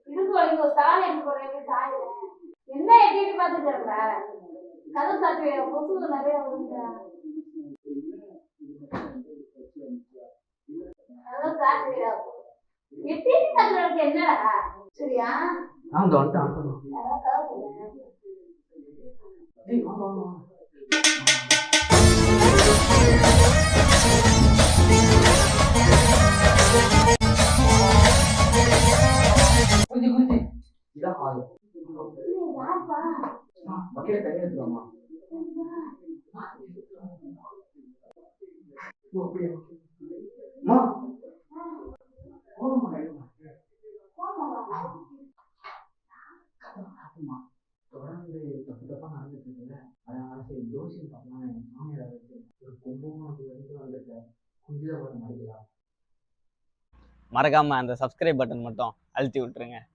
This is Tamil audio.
இதுக்கு வரைக்கும் ஒரு தாலி எடுத்து போடுறது சாய் என்ன எட்டிட்டு பார்த்துட்டு இருக்க கதை சாத்தி கொசு நிறைய வருங்க அதான் சாத்தி எட்டிட்டு பார்த்துட்டு என்னடா சரியா நான் வந்துட்டேன் இதான் ஆளு பக்கெட் தண்ணி எடுத்துக்கோமா தொடர்ந்து தப்பு தப்பா நடந்துட்டு இருக்குல்ல அதனால சரி ஜோசியம் பார்க்கலாம் என் மாமியார் ஒரு கும்பமும் வந்துட்டு குஞ்சில வர மாதிரியா மறக்காம அந்த சப்ஸ்கிரைப் பட்டன் மட்டும் அழுத்தி விட்டுருங்க.